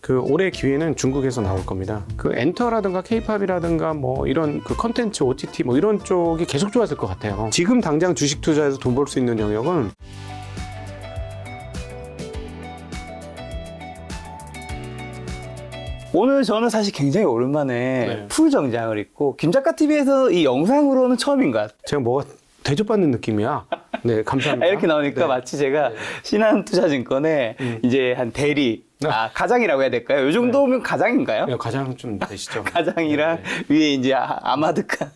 그 올해 기회는 중국에서 나올 겁니다. 그 엔터라든가 케이팝이라든가 뭐 이런 그 컨텐츠 OTT 뭐 이런 쪽이 계속 좋아질 것 같아요. 지금 당장 주식 투자해서 돈 벌 수 있는 영역은 오늘 저는 사실 굉장히 오랜만에 네. 풀 정장을 입고 김작가 TV에서 이 영상으로는 처음인 것 같아요. 제가 뭐가 대접받는 느낌이야. 네, 감사합니다. 이렇게 나오니까 네. 마치 제가 신한투자증권의 이제 한 대리, 가장이라고 해야 될까요? 요 정도면 가장인가요? 네, 가장 좀 되시죠. 가장이랑 위에 이제 아마드칸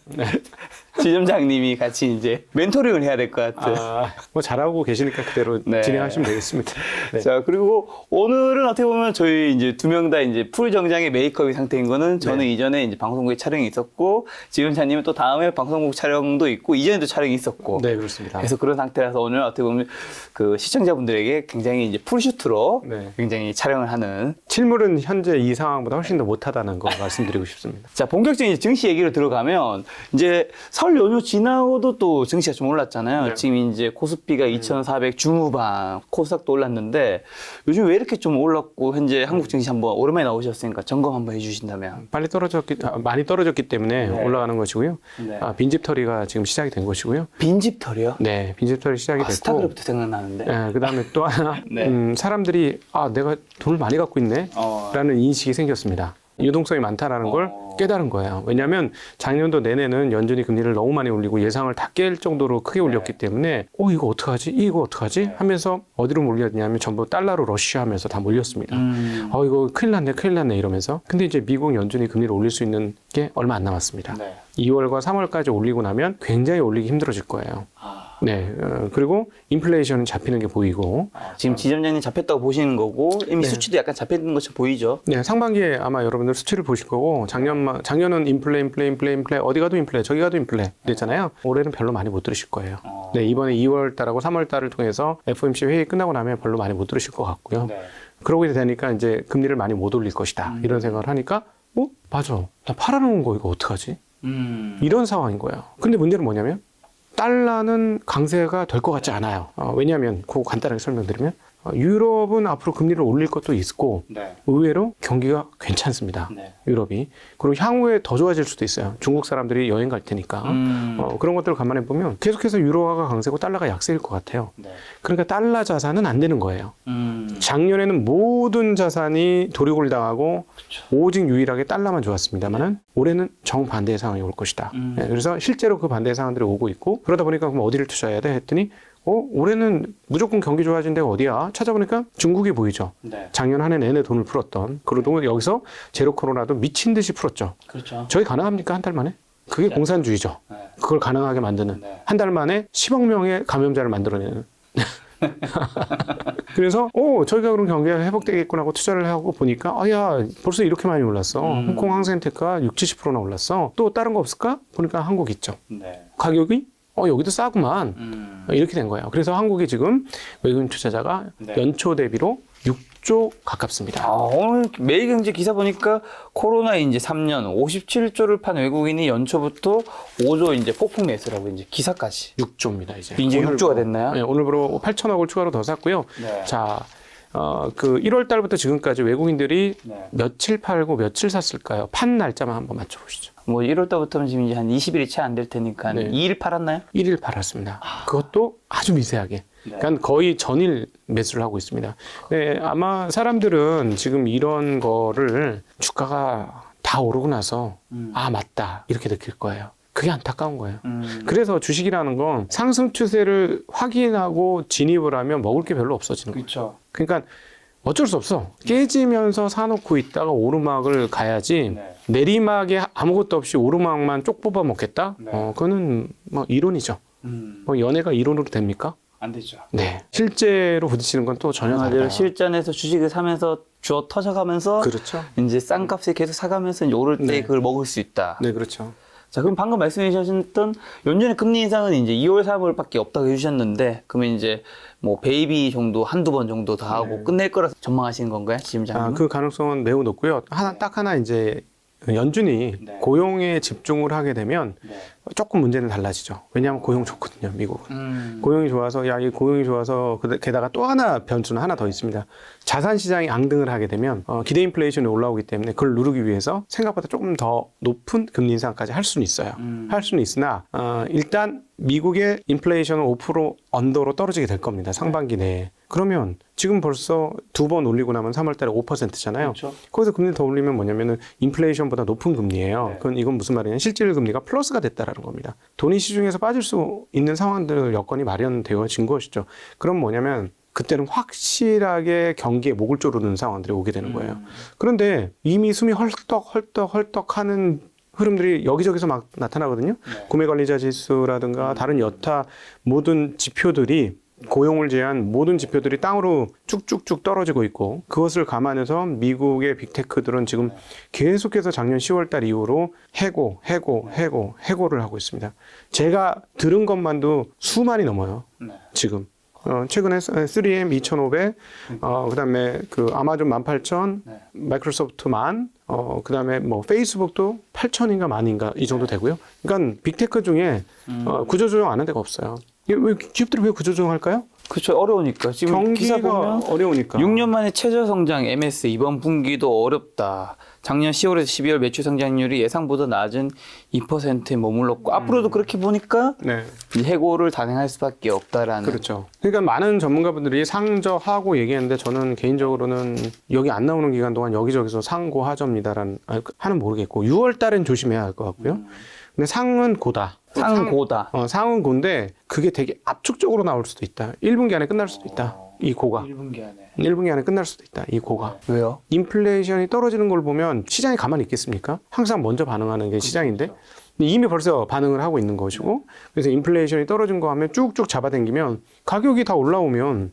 지점장님이 같이 이제 멘토링을 해야 될 것 같아요. 뭐 잘하고 계시니까 그대로 네. 진행하시면 되겠습니다. 네. 자, 그리고 오늘은 어떻게 보면 저희 이제 두 명 다 이제 풀 정장의 메이크업이 상태인 거는 저는 네. 이전에 이제 방송국에 촬영이 있었고 지점장님은 또 다음에 방송국 촬영도 있고 이전에도 촬영이 있었고. 네, 그렇습니다. 그래서 그런 상태라서 오늘 어떻게 보면 그 시청자분들에게 굉장히 이제 풀슈트로 네. 굉장히 촬영을 하는. 실물은 현재 이 상황보다 훨씬 더 못하다는 거 말씀드리고 싶습니다. 자, 본격적인 이제 증시 얘기로 들어가면 이제 설 연휴 지나고도 또 증시가 좀 올랐잖아요. 네. 지금 이제 코스피가 2,400 중후반, 코스닥도 올랐는데 요즘 왜 이렇게 좀 올랐고 현재 한국 증시 한번 오랜만에 나오셨으니까 점검 한번 해주신다면. 많이 떨어졌기 때문에 네. 올라가는 것이고요. 네. 빈집털이가 지금 시작이 된 것이고요. 빈집털이요? 네, 빈집털이 시작이 됐고. 스타그래프트 생각나는데. 네, 그다음에 또 하나 네. 사람들이 내가 돈을 많이 갖고 있네라는 인식이 생겼습니다. 유동성이 많다라는 걸 깨달은 거예요. 왜냐하면 작년도 내내는 연준이 금리를 너무 많이 올리고 예상을 다 깰 정도로 크게 올렸기 때문에 이거 어떡하지? 이거 어떡하지? 하면서 어디로 몰렸냐면 전부 달러로 러시아하면서 다 몰렸습니다. 이거 큰일 났네 이러면서. 근데 이제 미국 연준이 금리를 올릴 수 있는 게 얼마 안 남았습니다. 네. 2월과 3월까지 올리고 나면 굉장히 올리기 힘들어질 거예요. 네, 그리고 인플레이션은 잡히는 게 보이고. 지금 지점장님 잡혔다고 보시는 거고 이미 수치도 약간 잡혔는 것처럼 보이죠? 네, 상반기에 아마 여러분들 수치를 보실 거고 작년은 인플레 어디 가도 인플레 저기 가도 인플레 그랬잖아요. 올해는 별로 많이 못 들으실 거예요. 네, 이번에 2월 달하고 3월 달을 통해서 FOMC 회의 끝나고 나면 별로 많이 못 들으실 것 같고요. 네. 그러고 되니까 이제 금리를 많이 못 올릴 것이다. 이런 생각을 하니까 맞아. 나 팔아놓은 거 이거 어떡하지? 이런 상황인 거예요. 근데 문제는 뭐냐면 달러는 강세가 될 것 같지 않아요. 왜냐하면 그거 간단하게 설명드리면 유럽은 앞으로 금리를 올릴 것도 있고 네. 의외로 경기가 괜찮습니다. 네. 유럽이. 그리고 향후에 더 좋아질 수도 있어요. 중국 사람들이 여행 갈 테니까. 그런 것들을 감안해 보면 계속해서 유로화가 강세고 달러가 약세일 것 같아요. 네. 그러니까 달러 자산은 안 되는 거예요. 작년에는 모든 자산이 도리골 당하고 오직 유일하게 달러만 좋았습니다만은 올해는 정반대의 상황이 올 것이다. 네, 그래서 실제로 그 반대의 상황들이 오고 있고 그러다 보니까 그럼 어디를 투자해야 돼 했더니 올해는 무조건 경기 좋아진 데가 어디야? 찾아보니까 중국이 보이죠. 네. 작년 한 해 내내 돈을 풀었던. 그러고 여기서 제로 코로나도 미친 듯이 풀었죠. 그렇죠. 저희 가능합니까? 한 달 만에? 그게 공산주의죠. 네. 그걸 가능하게 만드는. 네. 한 달 만에 10억 명의 감염자를 만들어내는. 그래서 저희가 그럼 경기가 회복되겠구나 하고 투자를 하고 보니까 야 벌써 이렇게 많이 올랐어. 홍콩 항생테크가 60-70%나 올랐어. 또 다른 거 없을까? 보니까 한국 있죠. 네. 가격이 여기도 싸구만. 이렇게 된 거예요. 그래서 한국이 지금 외국인 투자자가 네. 연초 대비로 6조 가깝습니다. 오늘 매일경제 기사 보니까 코로나 이제 3년 57조를 판 외국인이 연초부터 5조 이제 폭풍 매수라고 이제 기사까지. 6조입니다, 이제. 이제 오늘 6조가 됐나요? 네, 오늘부로 8천억을 추가로 더 샀고요. 네. 자, 그 1월 달부터 지금까지 외국인들이 네. 며칠 팔고 며칠 샀을까요? 판 날짜만 한번 맞춰보시죠. 뭐 1월 달부터는 지금 이제 한 20일이 채 안 될 테니까 네. 2일 팔았나요? 1일 팔았습니다. 그것도 아주 미세하게. 네. 그러니까 거의 전일 매수를 하고 있습니다. 네, 아마 사람들은 지금 이런 거를 주가가 다 오르고 나서 맞다 이렇게 느낄 거예요. 그게 안타까운 거예요. 그래서 주식이라는 건 상승 추세를 확인하고 진입을 하면 먹을 게 별로 없어지는 거예요. 그렇죠. 그러니까 어쩔 수 없어. 깨지면서 사놓고 있다가 오르막을 가야지 네. 내리막에 아무것도 없이 오르막만 쪽 뽑아 먹겠다? 네. 그거는 뭐 이론이죠. 연애가 이론으로 됩니까? 안 되죠. 네. 실제로 부딪히는 건 또 전혀 맞아요. 다르다. 실전에서 주식을 사면서 주어 터져가면서 그렇죠. 이제 싼 값에 계속 사가면서 이제 오를 때 네. 그걸 먹을 수 있다. 네, 그렇죠. 자, 그럼 방금 말씀해 주셨던 연준의 금리 인상은 이제 2월, 3월밖에 없다고 해주셨는데, 그러면 이제 뭐 베이비 정도 한두 번 정도 더 하고 끝낼 거라서 전망하시는 건가요, 지점장님? 그 가능성은 매우 높고요. 딱 하나 이제 연준이 네. 고용에 집중을 하게 되면 네. 조금 문제는 달라지죠. 왜냐하면 고용 좋거든요, 미국은. 고용이 좋아서, 이 고용이 좋아서, 게다가 또 하나 변수는 하나 더 있습니다. 자산 시장이 앙등을 하게 되면, 기대 인플레이션이 올라오기 때문에 그걸 누르기 위해서 생각보다 조금 더 높은 금리 인상까지 할 수는 있어요. 할 수는 있으나, 일단 미국의 인플레이션은 5% 언더로 떨어지게 될 겁니다. 상반기 내에. 그러면 지금 벌써 2번 올리고 나면 3월 달에 5%잖아요. 그렇죠. 거기서 금리 더 올리면 뭐냐면은 인플레이션보다 높은 금리예요. 네. 이건 무슨 말이냐면 실질 금리가 플러스가 됐다라는 겁니다. 돈이 시중에서 빠질 수 있는 상황들 여건이 마련되어진 것이죠. 그럼 뭐냐면 그때는 확실하게 경기에 목을 조르는 상황들이 오게 되는 거예요. 그런데 이미 숨이 헐떡 하는 흐름들이 여기저기서 막 나타나거든요. 네. 구매관리자 지수라든가 다른 여타 모든 지표들이 고용을 제한 모든 지표들이 땅으로 쭉쭉쭉 떨어지고 있고 그것을 감안해서 미국의 빅테크들은 지금 계속해서 작년 10월 달 이후로 해고를 하고 있습니다. 제가 들은 것만도 수만이 넘어요. 네. 지금. 최근에 3M 2,500, 그다음에 그 아마존 18,000, 네. 마이크로소프트 10,000, 그다음에 뭐 페이스북도 8,000인가 10,000인가 이 정도 되고요. 그러니까 빅테크 중에 구조조정 안 한 데가 없어요. 왜 기업들이 왜 구조조정할까요? 그렇죠. 어려우니까. 지금 기사 경기가 보면 어려우니까. 6년 만에 최저 성장 MS 이번 분기도 어렵다. 작년 10월에서 12월 매출 성장률이 예상보다 낮은 2%에 머물렀고 앞으로도 그렇게 보니까 네, 이 해고를 단행할 수밖에 없다라는. 그렇죠. 그러니까 많은 전문가분들이 상저하고 얘기하는데 저는 개인적으로는 여기 안 나오는 기간 동안 여기저기서 상고하저입니다라는 하는 모르겠고 6월 달엔 조심해야 할 것 같고요. 근데 상은 고다. 상은 고다. 상은 고인데 그게 되게 압축적으로 나올 수도 있다. 1분기 안에 끝날 수도 있다. 이 고가. 1분기 안에. 1분기 안에 끝날 수도 있다. 이 고가. 왜요? 인플레이션이 떨어지는 걸 보면 시장이 가만히 있겠습니까? 항상 먼저 반응하는 게 시장인데 근데 이미 벌써 반응을 하고 있는 것이고 그래서 인플레이션이 떨어진 거 하면 쭉쭉 잡아당기면 가격이 다 올라오면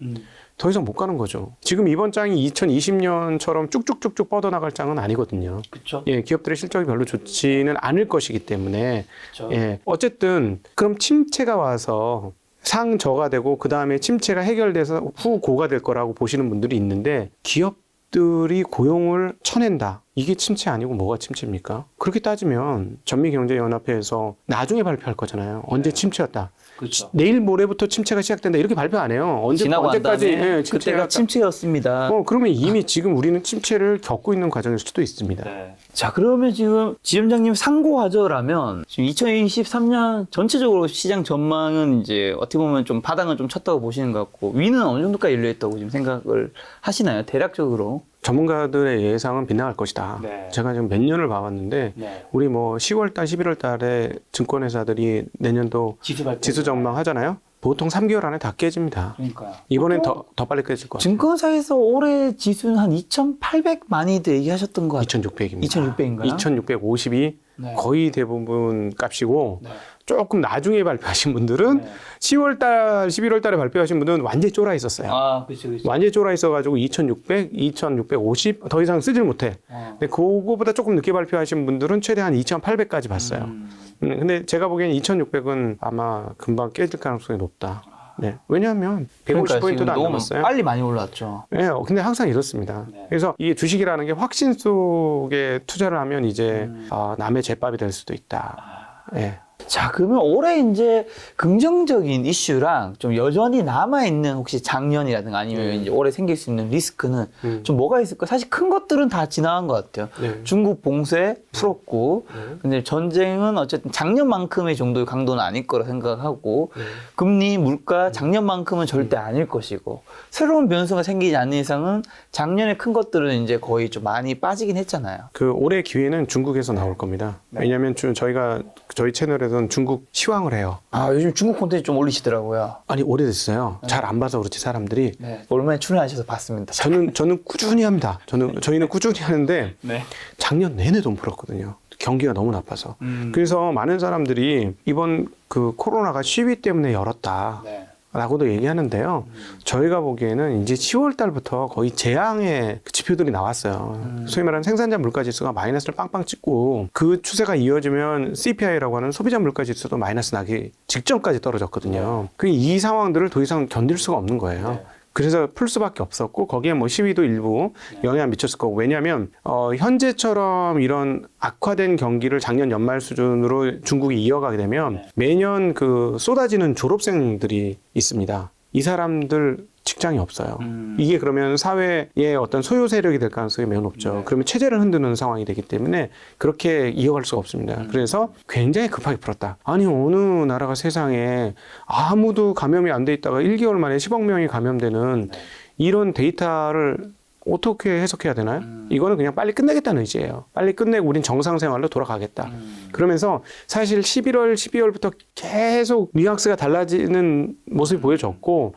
더 이상 못 가는 거죠. 지금 이번 장이 2020년처럼 쭉쭉쭉쭉 뻗어나갈 장은 아니거든요. 그렇죠. 예, 기업들의 실적이 별로 좋지는 않을 것이기 때문에 그쵸. 예, 어쨌든 그럼 침체가 와서 상저가 되고 그 다음에 침체가 해결돼서 후고가 될 거라고 보시는 분들이 있는데 기업들이 고용을 쳐낸다. 이게 침체 아니고 뭐가 침체입니까? 그렇게 따지면 전미경제연합회에서 나중에 발표할 거잖아요. 언제 침체였다. 그렇죠. 내일 모레부터 침체가 시작된다. 이렇게 발표 안 해요. 지나고 난 언제까지 다음에 침체가 그때가 침체였습니다. 그러면 이미 지금 우리는 침체를 겪고 있는 과정일 수도 있습니다. 자, 그러면 지금 지점장님 상고하저라면 지금 2023년 전체적으로 시장 전망은 이제 어떻게 보면 좀 바닥은 좀 쳤다고 보시는 것 같고 위는 어느 정도까지 열려있다고 지금 생각을 하시나요? 대략적으로? 전문가들의 예상은 빗나갈 것이다. 네. 제가 지금 몇 년을 봐왔는데 우리 뭐 10월 달, 11월 달에 증권회사들이 내년도 지수 전망하잖아요. 보통 3개월 안에 다 깨집니다. 그러니까요. 이번엔 더 빨리 깨질 것 같아요. 증권사에서 올해 지수는 한 2,800 많이들 얘기하셨던 것 같아요. 2,600입니다. 2,600인가요? 2,650이 네. 거의 대부분 값이고 네. 조금 나중에 발표하신 분들은 10월 달, 11월 달에 발표하신 분들은 완전히 쫄아 있었어요. 아, 그렇죠, 그렇죠. 완전히 쫄아 있어가지고 2,600, 2,650 더 이상 쓰질 못해. 근데 그거보다 조금 늦게 발표하신 분들은 최대한 2,800까지 봤어요. 근데 제가 보기엔 2,600은 아마 금방 깨질 가능성이 높다. 네. 왜냐하면 150포인트도 안 남았어요. 빨리 많이 올랐죠. 네, 근데 항상 이렇습니다. 그래서 이게 주식이라는 게 확신 속에 투자를 하면 이제 남의 제밥이 될 수도 있다. 네. 자, 그러면 올해 이제 긍정적인 이슈랑 좀 여전히 남아있는 혹시 작년이라든가 아니면 이제 올해 생길 수 있는 리스크는 좀 뭐가 있을까? 사실 큰 것들은 다 지나간 것 같아요. 네. 중국 봉쇄 풀었고, 근데 전쟁은 어쨌든 작년만큼의 정도의 강도는 아닐 거라 생각하고, 금리, 물가 작년만큼은 절대 아닐 것이고, 새로운 변수가 생기지 않는 이상은 작년에 큰 것들은 이제 거의 좀 많이 빠지긴 했잖아요. 그 올해 기회는 중국에서 나올 겁니다. 왜냐하면 저희 채널에서는 중국 시황을 해요. 아, 요즘 중국 콘텐츠 좀 올리시더라고요. 아니 오래됐어요. 잘 안 봐서 그렇지 사람들이. 네. 얼마나 출연하셔서 봤습니다. 저는 꾸준히 합니다. 저희는 꾸준히 하는데 네. 작년 내내 돈 풀었거든요. 경기가 너무 나빠서. 그래서 많은 사람들이 이번 그 코로나가 시위 때문에 열었다. 네. 라고도 얘기하는데요. 저희가 보기에는 이제 10월 달부터 거의 재앙의 지표들이 나왔어요. 소위 말하는 생산자 물가 지수가 마이너스를 빵빵 찍고 그 추세가 이어지면 CPI라고 하는 소비자 물가 지수도 마이너스 나기 직전까지 떨어졌거든요. 이 상황들을 더 이상 견딜 수가 없는 거예요. 그래서 풀 수밖에 없었고 거기에 뭐 시위도 일부 영향을 미쳤을 거고 왜냐하면 현재처럼 이런 악화된 경기를 작년 연말 수준으로 중국이 이어가게 되면 매년 그 쏟아지는 졸업생들이 있습니다. 이 사람들 직장이 없어요. 이게 그러면 사회의 어떤 소요 세력이 될 가능성이 매우 높죠. 그러면 체제를 흔드는 상황이 되기 때문에 그렇게 이어갈 수가 없습니다. 그래서 굉장히 급하게 풀었다. 아니 어느 나라가 세상에 아무도 감염이 안 돼 있다가 1개월 만에 10억 명이 감염되는 이런 데이터를 어떻게 해석해야 되나요? 이거는 그냥 빨리 끝내겠다는 의지예요. 빨리 끝내고 우린 정상생활로 돌아가겠다. 그러면서 사실 11월, 12월부터 계속 뉘앙스가 달라지는 모습이 보여졌고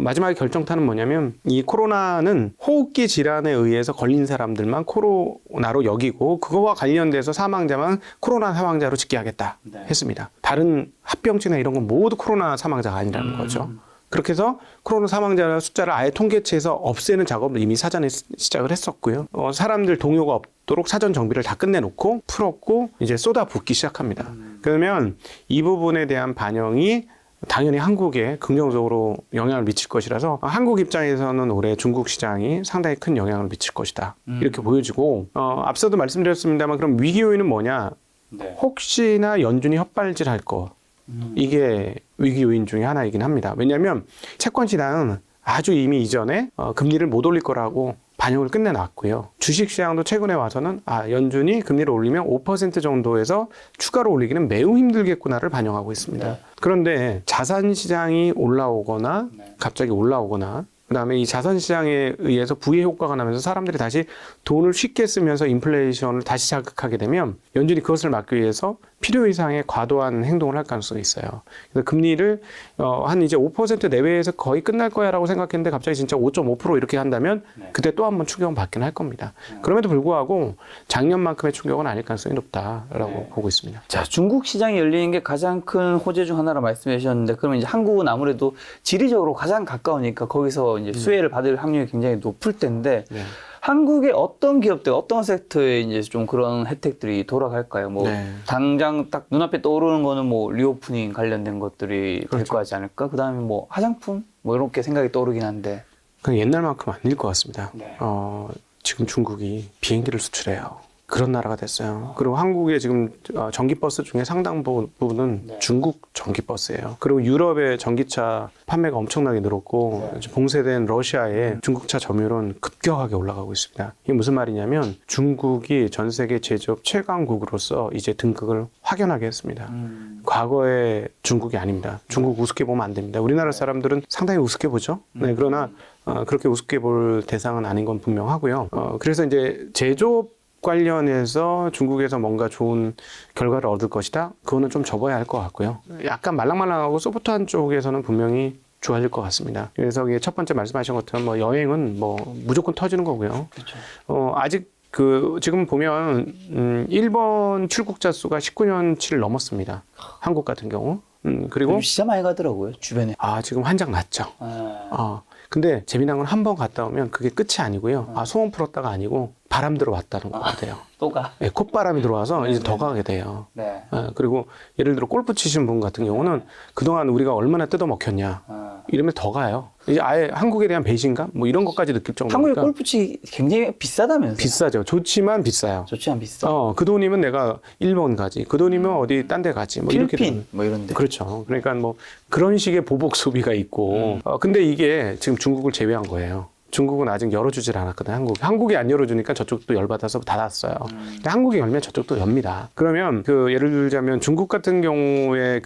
마지막에 결정타는 뭐냐면 이 코로나는 호흡기 질환에 의해서 걸린 사람들만 코로나로 여기고 그거와 관련돼서 사망자만 코로나 사망자로 집계하겠다 했습니다. 다른 합병증이나 이런 건 모두 코로나 사망자가 아니라는 거죠. 그렇게 해서 코로나 사망자 숫자를 아예 통계치에서 없애는 작업을 이미 사전에 시작을 했었고요. 사람들 동요가 없도록 사전 정비를 다 끝내놓고 풀었고 이제 쏟아붓기 시작합니다. 그러면 이 부분에 대한 반영이 당연히 한국에 긍정적으로 영향을 미칠 것이라서 한국 입장에서는 올해 중국 시장이 상당히 큰 영향을 미칠 것이다. 이렇게 보여지고 앞서도 말씀드렸습니다만 그럼 위기 요인은 뭐냐? 혹시나 연준이 헛발질할 거. 이게 위기 요인 중에 하나이긴 합니다. 왜냐하면 채권 시장은 아주 이미 이전에 금리를 못 올릴 거라고 반영을 끝내놨고요. 주식시장도 최근에 와서는 연준이 금리를 올리면 5% 정도에서 추가로 올리기는 매우 힘들겠구나를 반영하고 있습니다. 그런데 자산시장이 올라오거나 갑자기 올라오거나 그다음에 이 자산시장에 의해서 부의 효과가 나면서 사람들이 다시 돈을 쉽게 쓰면서 인플레이션을 다시 자극하게 되면 연준이 그것을 막기 위해서 필요 이상의 과도한 행동을 할 가능성이 있어요. 그래서 금리를 한 이제 5% 내외에서 거의 끝날 거야라고 생각했는데 갑자기 진짜 5.5% 이렇게 한다면 그때 또 한 번 충격은 받긴 할 겁니다. 그럼에도 불구하고 작년만큼의 충격은 아닐 가능성이 높다라고 보고 있습니다. 자, 중국 시장이 열리는 게 가장 큰 호재 중 하나라 말씀해 주셨는데 그러면 이제 한국은 아무래도 지리적으로 가장 가까우니까 거기서 이제 수혜를 받을 확률이 굉장히 높을 텐데 한국의 어떤 기업들, 어떤 섹터에 이제 좀 그런 혜택들이 돌아갈까요? 뭐 당장 딱 눈앞에 떠오르는 거는 뭐 리오프닝 관련된 것들이 될 거 하지 않을까? 그다음에 뭐 화장품 뭐 이렇게 생각이 떠오르긴 한데 그냥 옛날만큼 아닐 것 같습니다. 지금 중국이 비행기를 수출해요. 그런 나라가 됐어요. 그리고 한국의 지금 전기버스 중에 상당 부분은 중국 전기버스예요. 그리고 유럽의 전기차 판매가 엄청나게 늘었고 봉쇄된 러시아의 중국차 점유율은 급격하게 올라가고 있습니다. 이게 무슨 말이냐면 중국이 전 세계 제조업 최강국으로서 이제 등극을 확연하게 했습니다. 과거의 중국이 아닙니다. 중국 우습게 보면 안 됩니다. 우리나라 사람들은 상당히 우습게 보죠. 그러나 그렇게 우습게 볼 대상은 아닌 건 분명하고요. 그래서 이제 제조업 관련해서 중국에서 뭔가 좋은 결과를 얻을 것이다. 그거는 좀 접어야 할 것 같고요. 약간 말랑말랑하고 소프트한 쪽에서는 분명히 좋아질 것 같습니다. 그래서 첫 번째 말씀하신 것처럼 뭐 여행은 뭐 무조건 터지는 거고요. 그렇죠. 아직 지금 보면 일본 출국자 수가 19년치를 넘었습니다. 한국 같은 경우. 그리고 진짜 많이 가더라고요, 주변에. 지금 환장 났죠. 근데 재미난 건 한 번 갔다 오면 그게 끝이 아니고요. 소원 풀었다가 아니고 바람 들어왔다는 것 같아요. 또 가? 네, 콧바람이 들어와서 이제 더 가게 돼요. 그리고 예를 들어 골프 치신 분 같은 경우는 그동안 우리가 얼마나 뜯어먹혔냐 이러면 더 가요. 이제 아예 한국에 대한 배신감 뭐 이런 것까지 느낄 정도니까. 한국의 골프 치기 굉장히 비싸다면서요? 비싸죠. 좋지만 비싸요. 좋지만 비싸. 그 돈이면 내가 일본 가지. 그 돈이면 어디 딴 데 가지. 뭐 필리핀 뭐 이런 데. 그렇죠. 그러니까 뭐 그런 식의 보복 소비가 있고. 근데 이게 지금 중국을 제외한 거예요. 중국은 아직 열어주질 않았거든요. 한국이 안 열어주니까 저쪽도 열받아서 닫았어요. 근데 한국이 열면 저쪽도 엽니다. 그러면 예를 들자면 중국 같은 경우에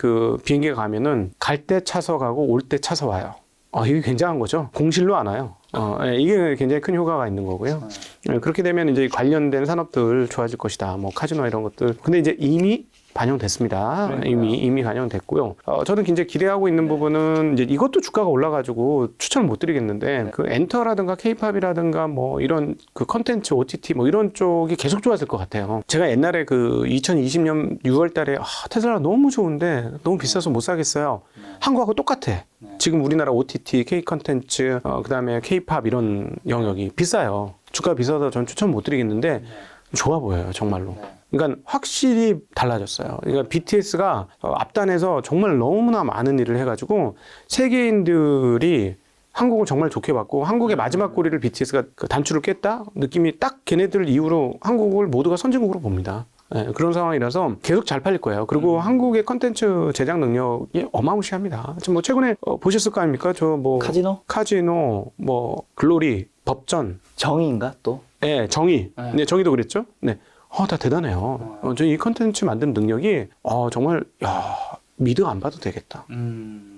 비행기가 가면은 갈 때 차서가고 올 때 차서 와요. 이게 굉장한 거죠. 공실로 안 와요. 이게 굉장히 큰 효과가 있는 거고요. 그렇게 되면 이제 관련된 산업들 좋아질 것이다. 뭐 카지노 이런 것들. 근데 이제 이미 반영됐습니다. 이미 반영됐고요. 저는 굉장히 기대하고 있는 부분은 이제 이것도 주가가 올라가지고 추천을 못 드리겠는데 엔터라든가 K-팝이라든가 뭐 이런 컨텐츠 OTT 뭐 이런 쪽이 계속 좋아질 것 같아요. 제가 옛날에 2020년 6월달에 테슬라 너무 좋은데 너무 비싸서 못 사겠어요. 한국하고 똑같아. 지금 우리나라 OTT, K 컨텐츠, 그다음에 K-팝 이런 영역이 비싸요. 주가 비싸서 전 추천 못 드리겠는데 좋아 보여요, 정말로. 그러니까 확실히 달라졌어요. 그러니까 BTS가 앞단에서 정말 너무나 많은 일을 해가지고 세계인들이 한국을 정말 좋게 봤고 한국의 마지막 고리를 BTS가 그 단추를 깼다 느낌이 딱 걔네들 이후로 한국을 모두가 선진국으로 봅니다. 네, 그런 상황이라서 계속 잘 팔릴 거예요. 그리고 한국의 컨텐츠 제작 능력이 어마무시합니다. 지금 뭐 최근에 보셨을 거 아닙니까? 저 뭐 카지노, 뭐 글로리, 법전, 정의인가 또? 네, 정의, 네. 네, 정의도 그랬죠. 네, 다 대단해요. 저 이 컨텐츠 만드는 능력이 정말 미드 안 봐도 되겠다.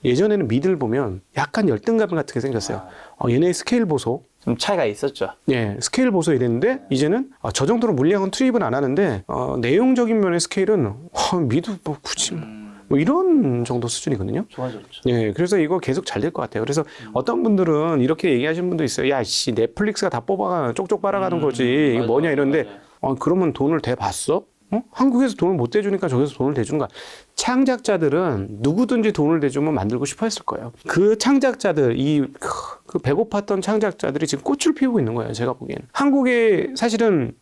예전에는 미드를 보면 약간 열등감 같은 게 생겼어요. 얘네 스케일 보소. 좀 차이가 있었죠. 예, 스케일 보소 이랬는데 이제는 저 정도로 물량은 투입은 안 하는데 내용적인 면의 스케일은 미드 뭐 굳이 뭐 이런 정도 수준이거든요. 좋아졌죠. 예, 그래서 이거 계속 잘 될 것 같아요. 그래서 어떤 분들은 이렇게 얘기하시는 분도 있어요. 야, 씨, 넷플릭스가 다 뽑아가 쪽쪽 빨아가는 거지. 이게 맞아, 뭐냐 이런데 맞아. 그러면 돈을 대봤어? 한국에서 돈을 못 대주니까 저기서 돈을 대주는 거야. 창작자들은 누구든지 돈을 대주면 만들고 싶어 했을 거예요. 그 창작자들, 그 배고팠던 창작자들이 지금 꽃을 피우고 있는 거예요. 제가 보기엔. 한국에 사실은,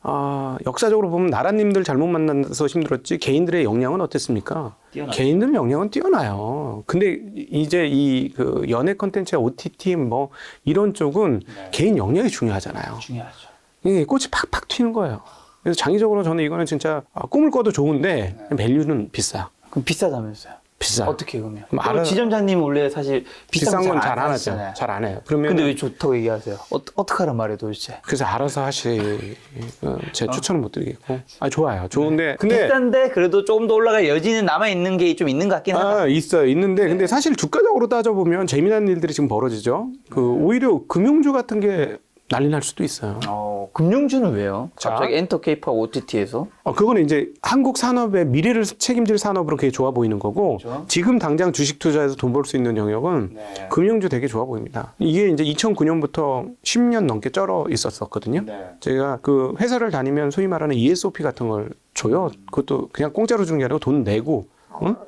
역사적으로 보면 나라님들 잘못 만나서 힘들었지 개인들의 역량은 어땠습니까? 뛰어나죠. 개인들 역량은 뛰어나요. 근데 이제 그 연예 컨텐츠, OTT 뭐 이런 쪽은 개인 역량이 중요하잖아요. 중요하죠. 이게 꽃이 팍팍 튀는 거예요. 그래서 장기적으로 저는 이거는 진짜 꿈을 꿔도 좋은데 밸류는 비싸. 그럼 비싸다면서요? 비싸. 어떻게 그러면? 그럼 지점장님 원래 사실 비싼 건 잘 안 하죠. 하시잖아요. 잘 안 해요. 그러면 근데 왜 좋다고 얘기하세요? 어떻게 하란 말이에요 도대체? 그래서 알아서 제 추천은 못 드리겠고. 좋아요. 좋은데 근데 비싼데 그래도 조금 더 올라갈 여지는 남아 있는 게 좀 있는 것 같긴 하다. 있는데 근데 사실 주가적으로 따져보면 재미난 일들이 지금 벌어지죠. 오히려 금융주 같은 게 난리 날 수도 있어요. 금융주는 왜요? 자. 갑자기 엔터 케이팝 OTT에서? 그거는 이제 한국 산업의 미래를 책임질 산업으로 그게 좋아 보이는 거고, 그렇죠. 지금 당장 주식 투자해서 돈 벌 수 있는 영역은 금융주 되게 좋아 보입니다. 이게 이제 2009년부터 10년 넘게 쩔어 있었거든요. 제가 그 회사를 다니면 소위 말하는 ESOP 같은 걸 줘요. 그것도 그냥 공짜로 주는 게 아니고 돈 내고,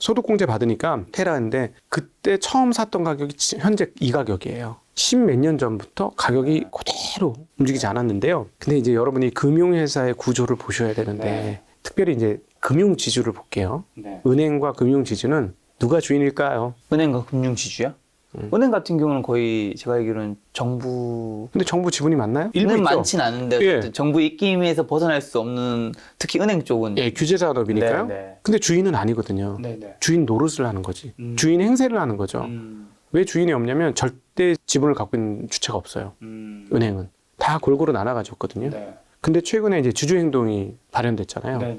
소득공제 받으니까 테라인데, 그때 처음 샀던 가격이 현재 이 가격이에요. 10 몇 년 전부터 가격이 그대로 움직이지 않았는데요. 근데 이제 여러분이 금융회사의 구조를 보셔야 되는데, 특별히 이제 금융지주를 볼게요. 은행과 금융지주는 누가 주인일까요? 은행과 금융지주야? 은행 같은 경우는 거의 제가 알기로는 정부... 근데 정부 지분이 많나요? 일부 는 있죠. 많진 않은데 어쨌든 정부 입김에서 벗어날 수 없는 특히 은행 쪽은 예, 규제 산업이니까요. 네. 근데 주인은 아니거든요. 네네. 주인 노릇을 하는 거지. 주인 행세를 하는 거죠. 왜 주인이 없냐면 절대 지분을 갖고 있는 주체가 없어요. 은행은 다 골고루 나눠 가졌거든요. 근데 최근에 이제 주주 행동이 발현됐잖아요.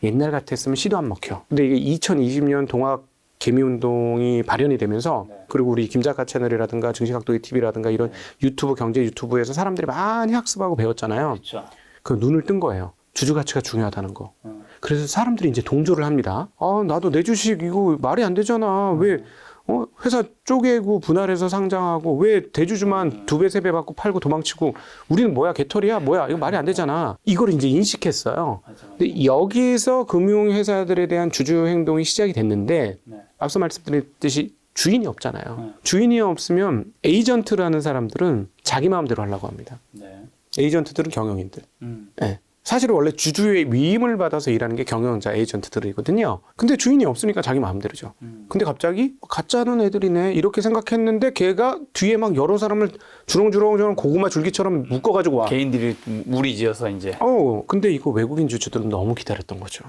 옛날 같았으면 씨도 안 먹혀. 근데 이게 2020년 동학 개미운동이 발현이 되면서 그리고 우리 김작가 채널이라든가 증시각도기 TV라든가 이런 유튜브 경제 유튜브에서 사람들이 많이 학습하고 배웠잖아요. 그렇죠. 그 눈을 뜬 거예요. 주주 가치가 중요하다는 거. 그래서 사람들이 이제 동조를 합니다. 나도 내 주식 이거 말이 안 되잖아. 왜 회사 쪼개고 분할해서 상장하고 왜 대주주만 2배, 3배 받고 팔고 도망치고 우리는 뭐야 개털이야? 뭐야 이거 말이 안 되잖아. 이걸 이제 인식했어요. 근데 여기서 금융회사들에 대한 주주 행동이 시작이 됐는데 앞서 말씀드렸듯이 주인이 없잖아요. 주인이 없으면 에이전트라는 사람들은 자기 마음대로 하려고 합니다. 에이전트들은 경영인들. 네. 사실 원래 주주의 위임을 받아서 일하는 게 경영자 에이전트들이거든요. 근데 주인이 없으니까 자기 마음대로죠. 근데 갑자기 가짜는 애들이네 이렇게 생각했는데 걔가 뒤에 막 여러 사람을 주렁주렁 고구마 줄기처럼 묶어가지고 와. 개인들이 무리지어서 이제 근데 이거 외국인 주주들은 너무 기다렸던 거죠.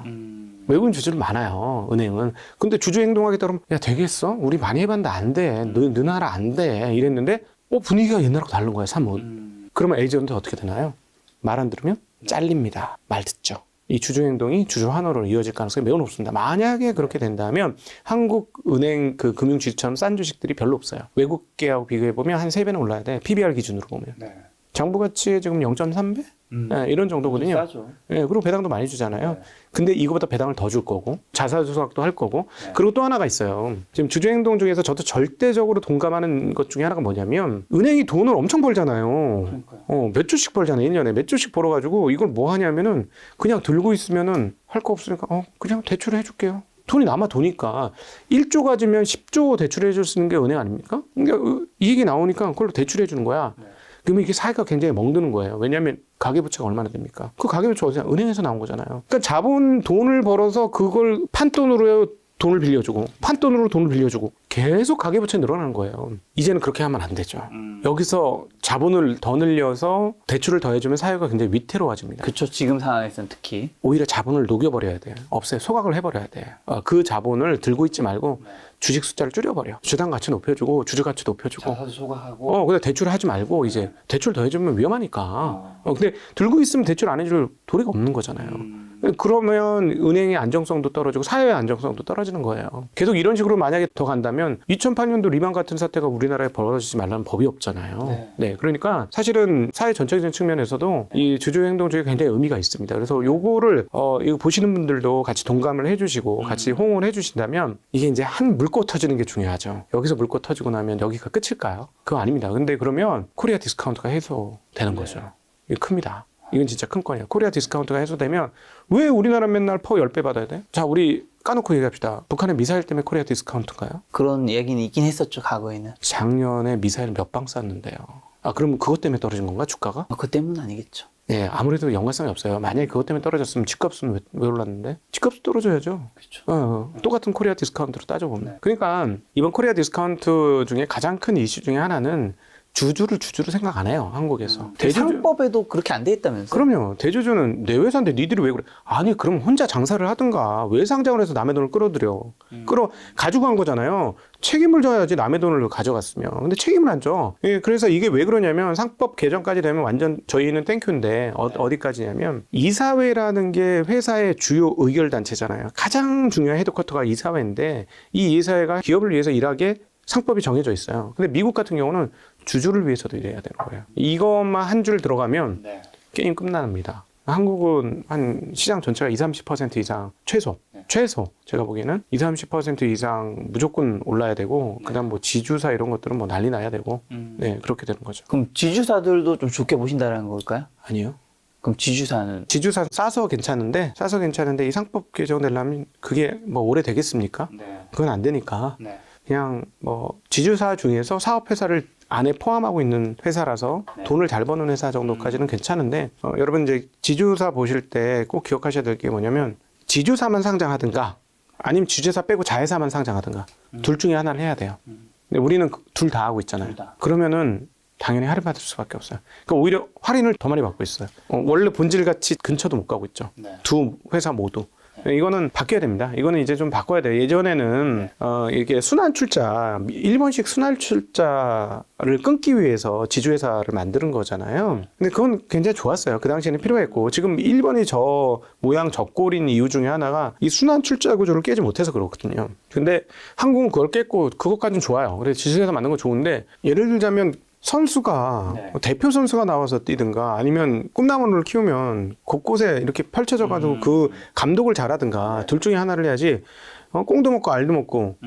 외국인 주주들 많아요, 은행은. 근데 주주 행동하겠다 그러면 야 되겠어? 우리 많이 해봤는데 안 돼. 너 나라 안 돼. 이랬는데 분위기가 옛날하고 다른 거예요, 사뭇. 그러면 에이전트 어떻게 되나요? 말 안 들으면 잘립니다. 말 듣죠. 이 주주 행동이 주주 환호로 이어질 가능성이 매우 높습니다. 만약에 그렇게 된다면 한국 은행 그 금융 주식처럼 싼 주식들이 별로 없어요. 외국계하고 비교해 보면 한 3배는 올라야 돼. PBR 기준으로 보면. 장부 가치에 지금 0.3배? 네, 이런 정도거든요. 싸죠. 네, 그리고 배당도 많이 주잖아요. 근데 이거보다 배당을 더 줄 거고 자사 조작도 할 거고. 그리고 또 하나가 있어요. 지금 주주 행동 중에서 저도 절대적으로 동감하는 것 중에 하나가 뭐냐면 은행이 돈을 엄청 벌잖아요. 몇 주씩 벌잖아요. 1년에 몇 주씩 벌어가지고 이걸 뭐 하냐면은 그냥 들고 있으면은 할 거 없으니까 그냥 대출해 줄게요. 돈이 남아 도니까 1조 가지면 10조 대출해 줄 수 있는 게 은행 아닙니까? 그러니까 이익이 나오니까 그걸로 대출해 주는 거야. 그러면 이게 사회가 굉장히 멍드는 거예요. 왜냐하면 가계부채가 얼마나 됩니까? 그 가계부채 어디서 은행에서 나온 거잖아요. 그러니까 자본 돈을 벌어서 그걸 판돈으로 돈을 빌려주고 판돈으로 돈을 빌려주고 계속 가계부채 늘어나는 거예요. 이제는 그렇게 하면 안 되죠. 여기서 자본을 더 늘려서 대출을 더 해주면 사회가 굉장히 위태로워집니다. 그렇죠. 지금 상황에서는 특히. 오히려 자본을 녹여버려야 돼요. 없애요. 소각을 해버려야 돼요. 그 자본을 들고 있지 말고 주식 숫자를 줄여버려. 주당 가치 높여주고 주주 가치 높여주고. 자사주 소각하고. 근데 대출을 하지 말고 이제 대출 더 해주면 위험하니까. 근데 들고 있으면 대출 안 해줄 도리가 없는 거잖아요. 그러면 은행의 안정성도 떨어지고 사회의 안정성도 떨어지는 거예요. 계속 이런 식으로 만약에 더 간다면 2008년도 리만 같은 사태가 우리나라에 벌어지지 말라는 법이 없잖아요. 네, 그러니까 사실은 사회 전체적인 측면에서도 이 주주행동주의가 굉장히 의미가 있습니다. 그래서 요거를 이거 보시는 분들도 같이 동감을 해주시고 같이 호응을 해주신다면 이게 이제 한 물고 터지는 게 중요하죠. 여기서 물고 터지고 나면 여기가 끝일까요? 그거 아닙니다. 근데 그러면 코리아 디스카운트가 해소되는 거죠. 이게 큽니다. 이건 진짜 큰 건이에요. 코리아 디스카운트가 해소되면 왜 우리나라 맨날 퍼 10배 받아야 돼? 자, 우리 까놓고 얘기합시다. 북한의 미사일 때문에 코리아 디스카운트인가요? 그런 얘기는 있긴 했었죠, 과거에는. 작년에 미사일 몇 방 쐈는데요. 그럼 그것 때문에 떨어진 건가, 주가가? 그 때문은 아니겠죠. 네, 아무래도 연관성이 없어요. 만약에 그것 때문에 떨어졌으면 집값은 왜 올랐는데? 집값도 떨어져야죠. 그렇죠. 똑같은 코리아 디스카운트로 따져보면. 그러니까 이번 코리아 디스카운트 중에 가장 큰 이슈 중에 하나는 주주를 생각 안 해요, 한국에서. 상법에도 그렇게 안 돼 있다면서요? 그럼요. 대주주는 내 회사인데 니들이 왜 그래? 아니, 그럼 혼자 장사를 하든가 왜 상장을 해서 남의 돈을 끌어들여? 가지고 간 거잖아요. 책임을 져야지 남의 돈을 가져갔으면. 근데 책임을 안 져. 그래서 이게 왜 그러냐면 상법 개정까지 되면 완전 저희는 땡큐인데 어디까지냐면 이사회라는 게 회사의 주요 의결단체잖아요. 가장 중요한 헤드쿼터가 이사회인데 이 이사회가 기업을 위해서 일하게 상법이 정해져 있어요. 근데 미국 같은 경우는 주주를 위해서도 일해야 되는 거예요. 이것만 한 줄 들어가면 게임 끝납니다. 한국은 한 시장 전체가 20-30% 이상 최소 제가 보기에는 20-30% 이상 무조건 올라야 되고 그다음 뭐 지주사 이런 것들은 뭐 난리 나야 되고 네, 그렇게 되는 거죠. 그럼 지주사들도 좀 좋게 보신다는 걸까요? 아니요. 그럼 지주사는 싸서 괜찮은데 이 상법 개정되려면 그게 뭐 오래 되겠습니까? 그건 안 되니까 그냥 뭐 지주사 중에서 사업회사를 안에 포함하고 있는 회사라서 돈을 잘 버는 회사 정도까지는 괜찮은데 여러분 이제 지주사 보실 때 꼭 기억하셔야 될 게 뭐냐면 지주사만 상장하든가 아니면 지주사 빼고 자회사만 상장하든가 둘 중에 하나를 해야 돼요. 근데 우리는 둘 다 하고 있잖아요. 그러면은 당연히 할인받을 수밖에 없어요. 그러니까 오히려 할인을 더 많이 받고 있어요. 원래 본질 가치 근처도 못 가고 있죠. 두 회사 모두. 이거는 바뀌어야 됩니다. 이거는 이제 좀 바꿔야 돼요. 예전에는 이게 순환출자, 일본식 순환출자를 끊기 위해서 지주회사를 만드는 거잖아요. 근데 그건 굉장히 좋았어요. 그 당시에는 필요했고 지금 일본이 저 모양 저꼴인 이유 중에 하나가 이 순환출자 구조를 깨지 못해서 그렇거든요. 근데 한국은 그걸 깼고 그것까지는 좋아요. 그래서 지주회사 만든 건 좋은데 예를 들자면 선수가 대표 선수가 나와서 뛰든가 아니면 꿈나무를 키우면 곳곳에 이렇게 펼쳐져 가지고 그 감독을 잘하든가 둘 중에 하나를 해야지 꽁도 먹고 알도 먹고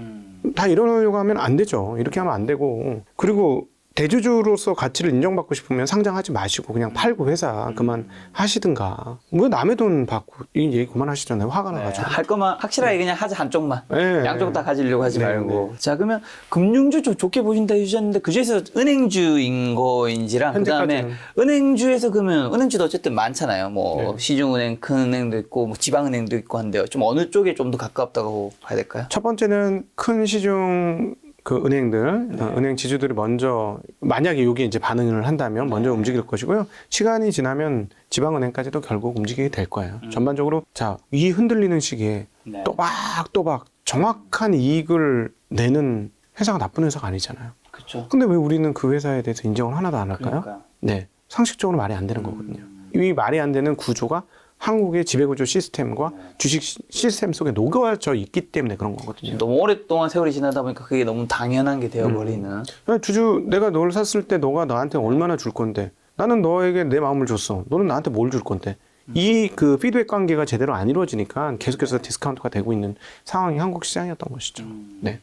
다 이러려고 하면 안 되죠. 이렇게 하면 안 되고 그리고 대주주로서 가치를 인정받고 싶으면 상장하지 마시고 그냥 팔고 회사 그만 하시든가 왜 남의 돈 받고 이 얘기 그만하시잖아요. 화가 나가지고 할 거만 확실하게 그냥 하자 한쪽만 양쪽 다 가지려고 하지 말고 자 그러면 금융주 좀 좋게 보신다 해주셨는데 그중에서 은행주인 거인지랑 그다음에 은행주에서 그러면 은행주도 어쨌든 많잖아요. 뭐 시중은행 큰 은행도 있고 뭐 지방은행도 있고 한데요. 좀 어느 쪽에 좀 더 가깝다고 봐야 될까요? 첫 번째는 큰 시중 그 은행들, 은행 지주들이 먼저 만약에 여기에 이제 반응을 한다면 먼저 움직일 것이고요. 시간이 지나면 지방은행까지도 결국 움직이게 될 거예요. 전반적으로 자, 이 흔들리는 시기에 또박또박 정확한 이익을 내는 회사가 나쁜 회사가 아니잖아요. 그렇죠. 근데 왜 우리는 그 회사에 대해서 인정을 하나도 안 할까요? 그러니까요. 네, 상식적으로 말이 안 되는 거거든요. 이 말이 안 되는 구조가 한국의 지배구조 시스템과 주식 시스템 속에 녹아져 있기 때문에 그런 거거든요. 너무 오랫동안 세월이 지나다 보니까 그게 너무 당연한 게 되어버리는. 내가 널 샀을 때 너가 나한테 얼마나 줄 건데 나는 너에게 내 마음을 줬어. 너는 나한테 뭘 줄 건데. 이 그 피드백 관계가 제대로 안 이루어지니까 계속해서 디스카운트가 되고 있는 상황이 한국 시장이었던 것이죠. 네.